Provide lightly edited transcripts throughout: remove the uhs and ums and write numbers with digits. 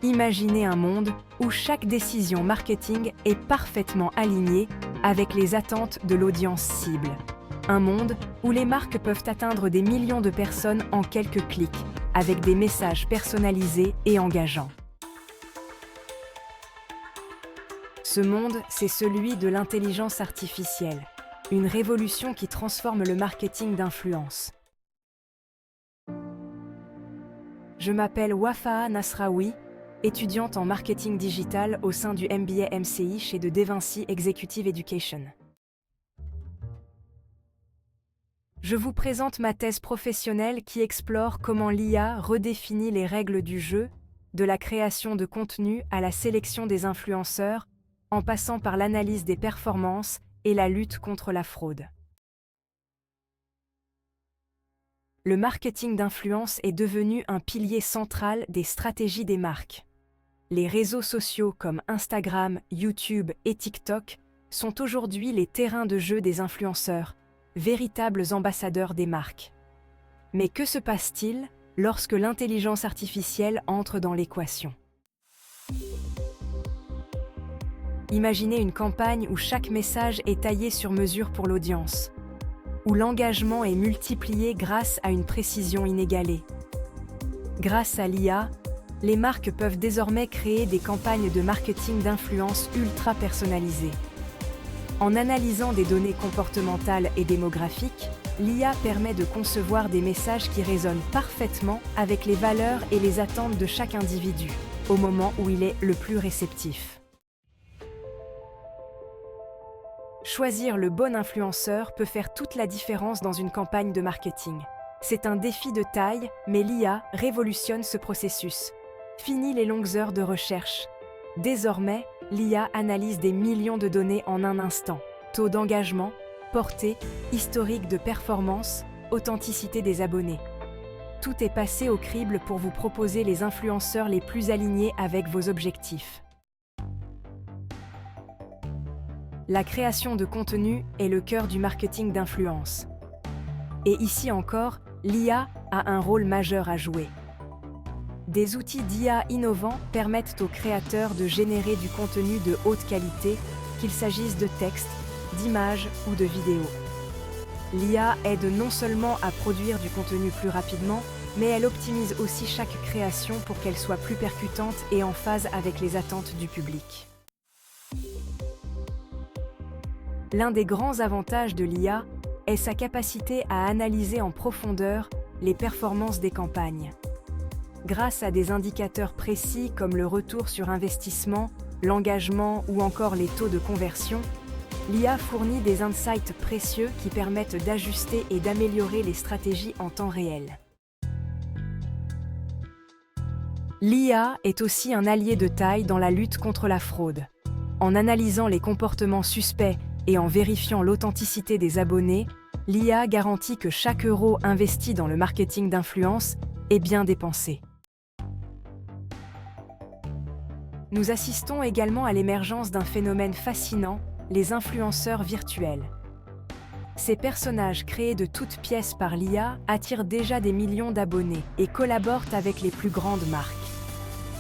Imaginez un monde où chaque décision marketing est parfaitement alignée avec les attentes de l'audience cible. Un monde où les marques peuvent atteindre des millions de personnes en quelques clics, avec des messages personnalisés et engageants. Ce monde, c'est celui de l'intelligence artificielle, une révolution qui transforme le marketing d'influence. Je m'appelle Wafa'a Nasraoui, étudiante en marketing digital au sein du MBA MCI chez De Vinci Executive Education. Je vous présente ma thèse professionnelle qui explore comment l'IA redéfinit les règles du jeu, de la création de contenu à la sélection des influenceurs, en passant par l'analyse des performances et la lutte contre la fraude. Le marketing d'influence est devenu un pilier central des stratégies des marques. Les réseaux sociaux comme Instagram, YouTube et TikTok sont aujourd'hui les terrains de jeu des influenceurs, véritables ambassadeurs des marques. Mais que se passe-t-il lorsque l'intelligence artificielle entre dans l'équation ? Imaginez une campagne où chaque message est taillé sur mesure pour l'audience, où l'engagement est multiplié grâce à une précision inégalée. Grâce à l'IA, les marques peuvent désormais créer des campagnes de marketing d'influence ultra personnalisées. En analysant des données comportementales et démographiques, l'IA permet de concevoir des messages qui résonnent parfaitement avec les valeurs et les attentes de chaque individu, au moment où il est le plus réceptif. Choisir le bon influenceur peut faire toute la différence dans une campagne de marketing. C'est un défi de taille, mais l'IA révolutionne ce processus. Fini les longues heures de recherche. Désormais, l'IA analyse des millions de données en un instant. Taux d'engagement, portée, historique de performance, authenticité des abonnés. Tout est passé au crible pour vous proposer les influenceurs les plus alignés avec vos objectifs. La création de contenu est le cœur du marketing d'influence. Et ici encore, l'IA a un rôle majeur à jouer. Des outils d'IA innovants permettent aux créateurs de générer du contenu de haute qualité, qu'il s'agisse de texte, d'images ou de vidéos. L'IA aide non seulement à produire du contenu plus rapidement, mais elle optimise aussi chaque création pour qu'elle soit plus percutante et en phase avec les attentes du public. L'un des grands avantages de l'IA est sa capacité à analyser en profondeur les performances des campagnes. Grâce à des indicateurs précis comme le retour sur investissement, l'engagement ou encore les taux de conversion, l'IA fournit des insights précieux qui permettent d'ajuster et d'améliorer les stratégies en temps réel. L'IA est aussi un allié de taille dans la lutte contre la fraude. En analysant les comportements suspects et en vérifiant l'authenticité des abonnés, l'IA garantit que chaque euro investi dans le marketing d'influence est bien dépensé. Nous assistons également à l'émergence d'un phénomène fascinant, les influenceurs virtuels. Ces personnages créés de toutes pièces par l'IA attirent déjà des millions d'abonnés et collaborent avec les plus grandes marques.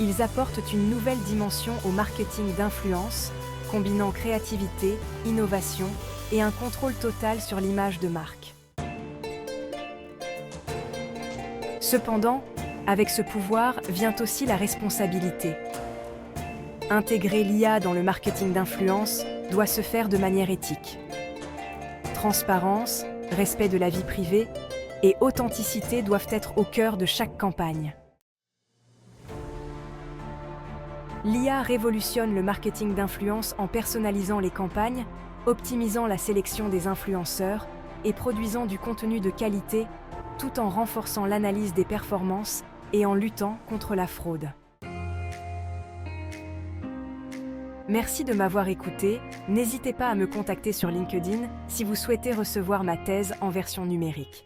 Ils apportent une nouvelle dimension au marketing d'influence, combinant créativité, innovation et un contrôle total sur l'image de marque. Cependant, avec ce pouvoir vient aussi la responsabilité. Intégrer l'IA dans le marketing d'influence doit se faire de manière éthique. Transparence, respect de la vie privée et authenticité doivent être au cœur de chaque campagne. L'IA révolutionne le marketing d'influence en personnalisant les campagnes, optimisant la sélection des influenceurs et produisant du contenu de qualité, tout en renforçant l'analyse des performances et en luttant contre la fraude. Merci de m'avoir écouté. N'hésitez pas à me contacter sur LinkedIn si vous souhaitez recevoir ma thèse en version numérique.